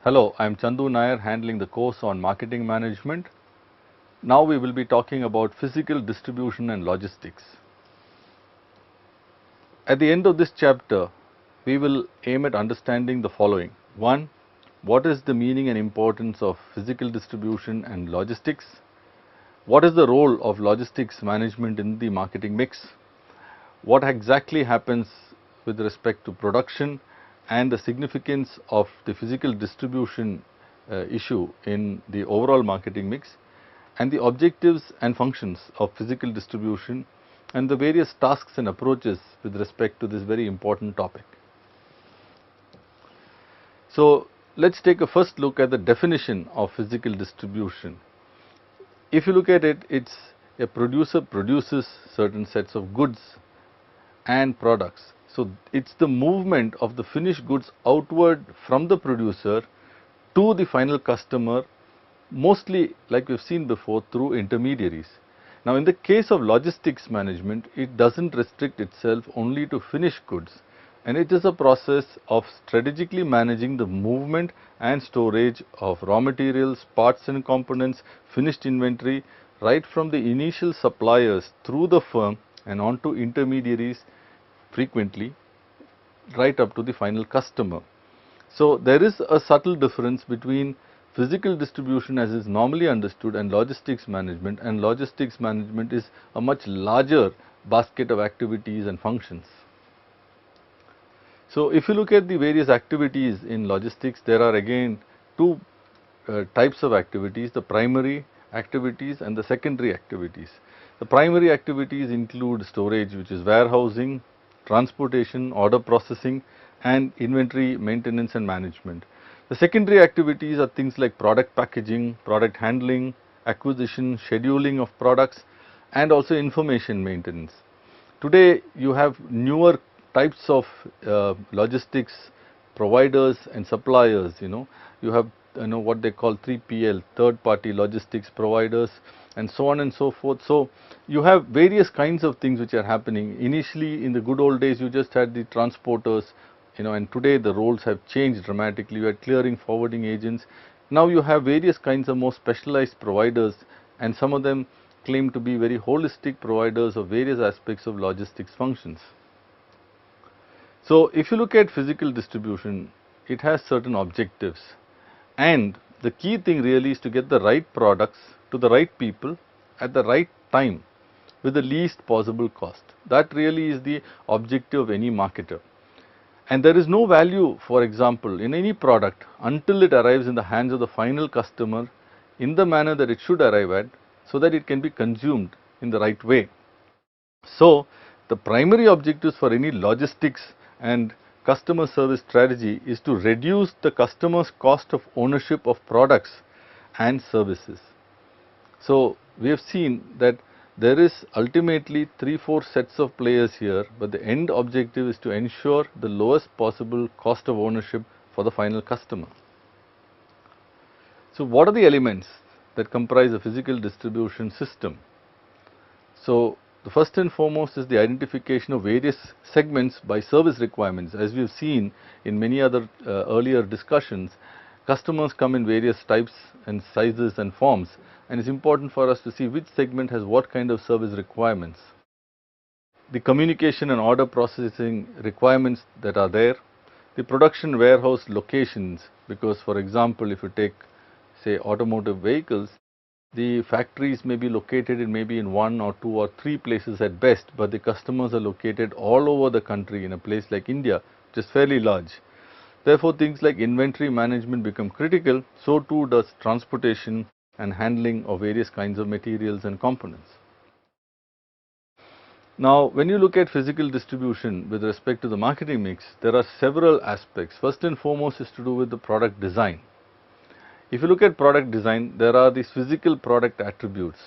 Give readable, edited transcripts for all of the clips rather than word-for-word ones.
Hello, I am Chandu Nair handling the course on marketing management. Now we will be talking about physical distribution and logistics. At the end of this chapter, we will aim at understanding the following. 1. What is the meaning and importance of physical distribution and logistics? What is the role of logistics management in the marketing mix? What exactly happens with respect to production and the significance of the physical distribution issue in the overall marketing mix, and the objectives and functions of physical distribution and the various tasks and approaches with respect to this very important topic. So, let us take a first look at the definition of physical distribution. If you look at it, it's a producer produces certain sets of goods and products. So, it's the movement of the finished goods outward from the producer to the final customer, mostly like we've seen before, through intermediaries. Now, in the case of logistics management, it doesn't restrict itself only to finished goods, and it is a process of strategically managing the movement and storage of raw materials, parts and components, finished inventory, right from the initial suppliers through the firm and on to intermediaries, frequently right up to the final customer. So, there is a subtle difference between physical distribution as is normally understood and logistics management is a much larger basket of activities and functions. So, if you look at the various activities in logistics, there are again two types of activities, the primary activities and the secondary activities. The primary activities include storage, which is warehousing, transportation, order processing and inventory maintenance and management. The secondary activities are things like product packaging, product handling, acquisition, scheduling of products and also information maintenance. Today you have newer types of logistics providers and suppliers, you have what they call 3PL, third party logistics providers and so on and so forth. So, you have various kinds of things which are happening. Initially in the good old days you just had the transporters, and today the roles have changed dramatically. You had clearing, forwarding agents. Now you have various kinds of more specialized providers, and some of them claim to be very holistic providers of various aspects of logistics functions. So, if you look at physical distribution, it has certain objectives, and the key thing really is to get the right products to the right people at the right time with the least possible cost. That really is the objective of any marketer. And there is no value, for example, in any product until it arrives in the hands of the final customer in the manner that it should arrive at, so that it can be consumed in the right way. So, the primary objectives for any logistics and customer service strategy is to reduce the customer's cost of ownership of products and services. So, we have seen that there is ultimately 3-4 sets of players here, but the end objective is to ensure the lowest possible cost of ownership for the final customer. So, what are the elements that comprise a physical distribution system? So, the first and foremost is the identification of various segments by service requirements. As we have seen in many other earlier discussions, customers come in various types and sizes and forms, and it's important for us to see which segment has what kind of service requirements. The communication and order processing requirements that are there, the production warehouse locations, because for example, if you take say automotive vehicles, the factories may be located in 1 or 2 or 3 places at best, but the customers are located all over the country in a place like India, which is fairly large. Therefore, things like inventory management become critical, so too does transportation and handling of various kinds of materials and components. Now, when you look at physical distribution with respect to the marketing mix, there are several aspects. First and foremost is to do with the product design. If you look at product design, there are these physical product attributes.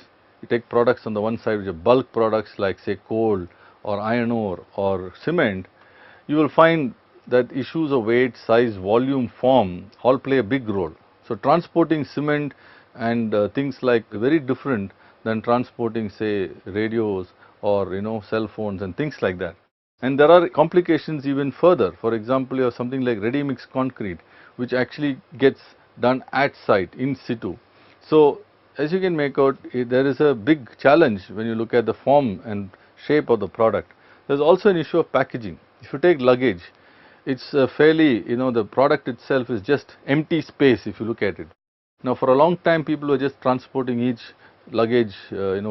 You take products on the one side which are bulk products like say coal or iron ore or cement, you will find that issues of weight, size, volume, form all play a big role. So, transporting cement and things like very different than transporting say radios or cell phones and things like that. And there are complications even further. For example, you have something like ready mix concrete, which actually gets done at site in situ. So, as you can make out, there is a big challenge when you look at the form and shape of the product. There is also an issue of packaging. If you take luggage, it's fairly, the product itself is just empty space if you look at it. Now, for a long time people were just transporting each luggage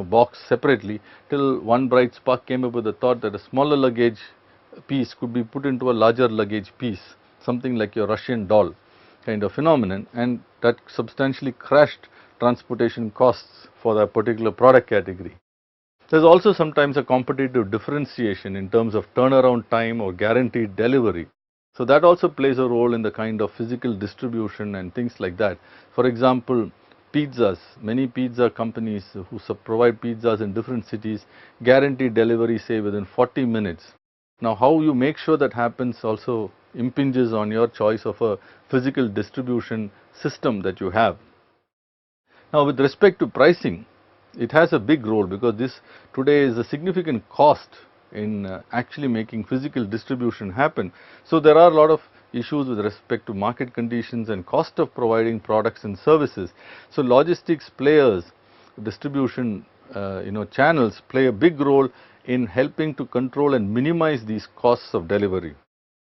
box separately, till one bright spark came up with the thought that a smaller luggage piece could be put into a larger luggage piece, something like your Russian doll kind of phenomenon, and that substantially crashed transportation costs for that particular product category. There is also sometimes a competitive differentiation in terms of turnaround time or guaranteed delivery. So, that also plays a role in the kind of physical distribution and things like that. For example, pizzas, many pizza companies who provide pizzas in different cities guarantee delivery say within 40 minutes. Now, how you make sure that happens also impinges on your choice of a physical distribution system that you have. Now, with respect to pricing, it has a big role, because this today is a significant cost in actually making physical distribution happen. So, there are a lot of issues with respect to market conditions and cost of providing products and services. So, logistics players, distribution channels play a big role in helping to control and minimize these costs of delivery.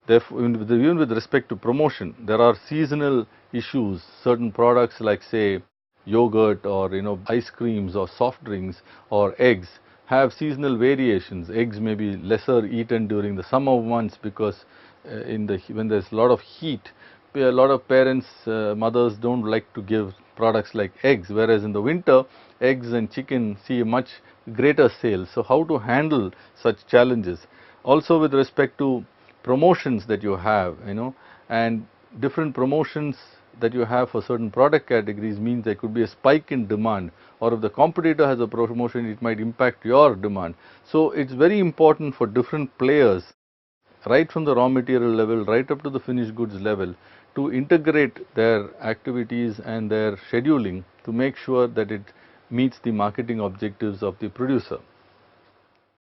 Therefore, even with respect to promotion, there are seasonal issues. Certain products like say yogurt or ice creams or soft drinks or eggs have seasonal variations. Eggs may be lesser eaten during the summer months, because when there is a lot of heat, a lot of parents, mothers don't like to give products like eggs, whereas in the winter eggs and chicken see a much greater sale. So, how to handle such challenges? Also with respect to promotions that you have, and different promotions that you have for certain product categories means there could be a spike in demand, or if the competitor has a promotion, it might impact your demand. So, it's very important for different players, right from the raw material level right up to the finished goods level, to integrate their activities and their scheduling to make sure that it meets the marketing objectives of the producer.